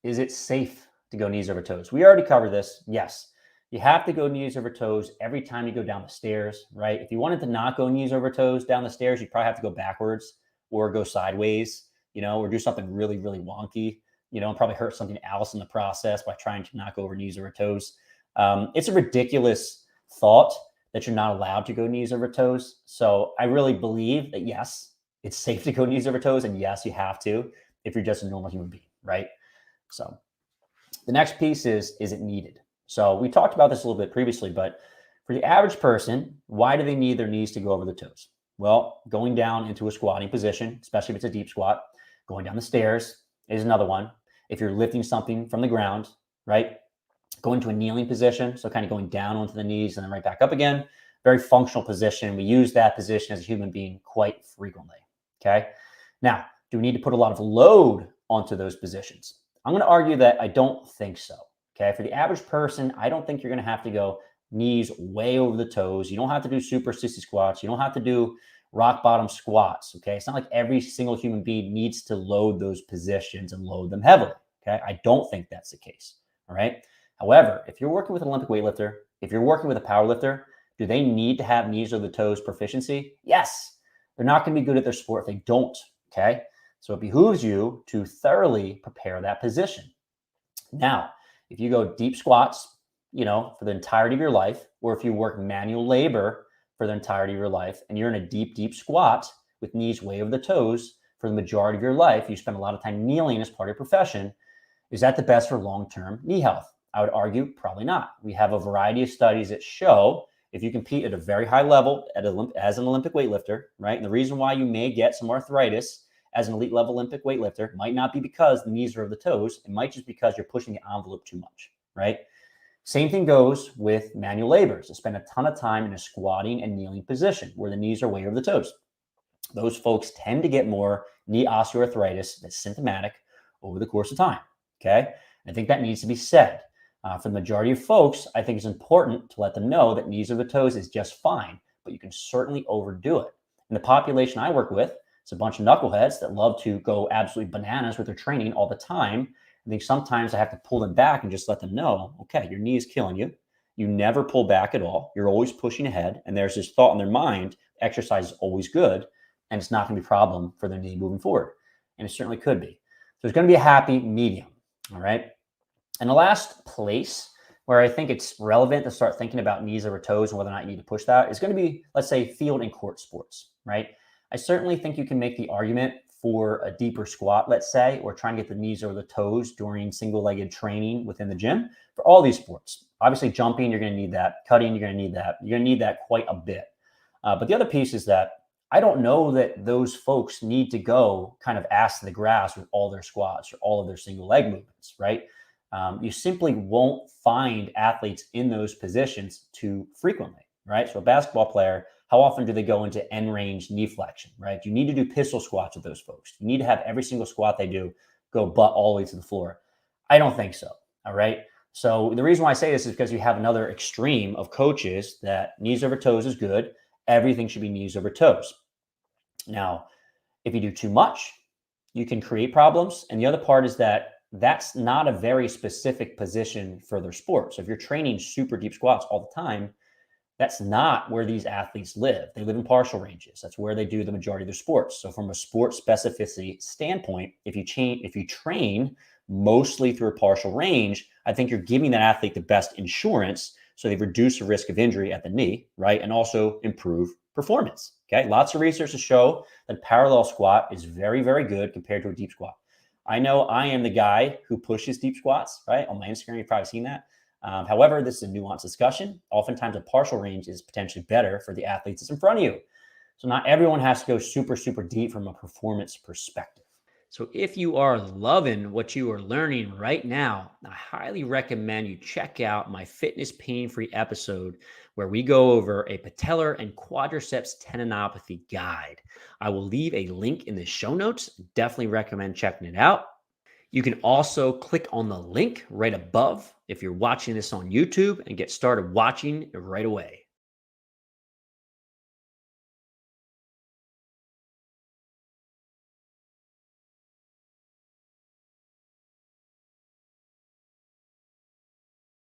is it safe to go knees over toes? We already covered this. Yes, you have to go knees over toes every time you go down the stairs, right? If you wanted to not go knees over toes down the stairs, you'd probably have to go backwards or go sideways, or do something really, really wonky, and probably hurt something else in the process by trying to not go over knees over toes. It's a ridiculous thought that you're not allowed to go knees over toes. So I really believe that, yes, it's safe to go knees over toes. And yes, you have to if you're just a normal human being, right? So the next piece is it needed? So we talked about this a little bit previously, but for the average person, why do they need their knees to go over the toes? Well, going down into a squatting position, especially if it's a deep squat, going down the stairs is another one. If you're lifting something from the ground, right? Going to a kneeling position, so kind of going down onto the knees and then right back up again. Very functional position. We use that position as a human being quite frequently, okay? Now, do we need to put a lot of load onto those positions? I'm going to argue that I don't think so, okay? For the average person, I don't think you're going to have to go knees way over the toes. You don't have to do super sissy squats. You don't have to do rock bottom squats, okay? It's not like every single human being needs to load those positions and load them heavily, okay? I don't think that's the case, all right? However, if you're working with an Olympic weightlifter, if you're working with a power lifter, do they need to have knees over the toes proficiency? Yes. They're not going to be good at their sport if they don't, okay? So it behooves you to thoroughly prepare that position. Now, if you go deep squats, for the entirety of your life, or if you work manual labor for the entirety of your life, and you're in a deep, deep squat with knees way over the toes for the majority of your life, you spend a lot of time kneeling as part of your profession, is that the best for long-term knee health? I would argue probably not. We have a variety of studies that show if you compete at a very high level as an Olympic weightlifter, right? And the reason why you may get some arthritis as an elite level Olympic weightlifter might not be because the knees are over the toes. It might just be because you're pushing the envelope too much, right? Same thing goes with manual labors. To spend a ton of time in a squatting and kneeling position where the knees are way over the toes. Those folks tend to get more knee osteoarthritis that's symptomatic over the course of time, okay? I think that needs to be said. For the majority of folks, I think it's important to let them know that knees over the toes is just fine, but you can certainly overdo it. In the population I work with, it's a bunch of knuckleheads that love to go absolutely bananas with their training all the time. I think sometimes I have to pull them back and just let them know, okay, your knee is killing you. You never pull back at all. You're always pushing ahead. And there's this thought in their mind, exercise is always good, and it's not going to be a problem for their knee moving forward. And it certainly could be. So there's going to be a happy medium, all right? And the last place where I think it's relevant to start thinking about knees over toes and whether or not you need to push that is going to be, let's say, field and court sports, right? I certainly think you can make the argument for a deeper squat, let's say, or trying to get the knees over the toes during single-legged training within the gym for all these sports. Obviously, jumping, you're going to need that. Cutting, you're going to need that. You're going to need that quite a bit. But the other piece is that I don't know that those folks need to go kind of ass to the grass with all their squats or all of their single leg movements, right? You simply won't find athletes in those positions too frequently, right? So a basketball player, how often do they go into end range knee flexion, right? You need to do pistol squats with those folks. You need to have every single squat they do go butt all the way to the floor. I don't think so, all right? So the reason why I say this is because you have another extreme of coaches that knees over toes is good. Everything should be knees over toes. Now, if you do too much, you can create problems. And the other part is that that's not a very specific position for their sport. So if you're training super deep squats all the time, that's not where these athletes live. They live in partial ranges. That's where they do the majority of their sports. So from a sport specificity standpoint, if you train mostly through a partial range, I think you're giving that athlete the best insurance so they reduce the risk of injury at the knee, right? And also improve performance, okay? Lots of research to show that parallel squat is very, very good compared to a deep squat. I know I am the guy who pushes deep squats, right? On my Instagram, you've probably seen that. However, this is a nuanced discussion. Oftentimes a partial range is potentially better for the athletes that's in front of you. So not everyone has to go super, super deep from a performance perspective. So if you are loving what you are learning right now, I highly recommend you check out my Fitness Pain-Free episode where we go over a patellar and quadriceps tendinopathy guide. I will leave a link in the show notes. Definitely recommend checking it out. You can also click on the link right above if you're watching this on YouTube and get started watching right away.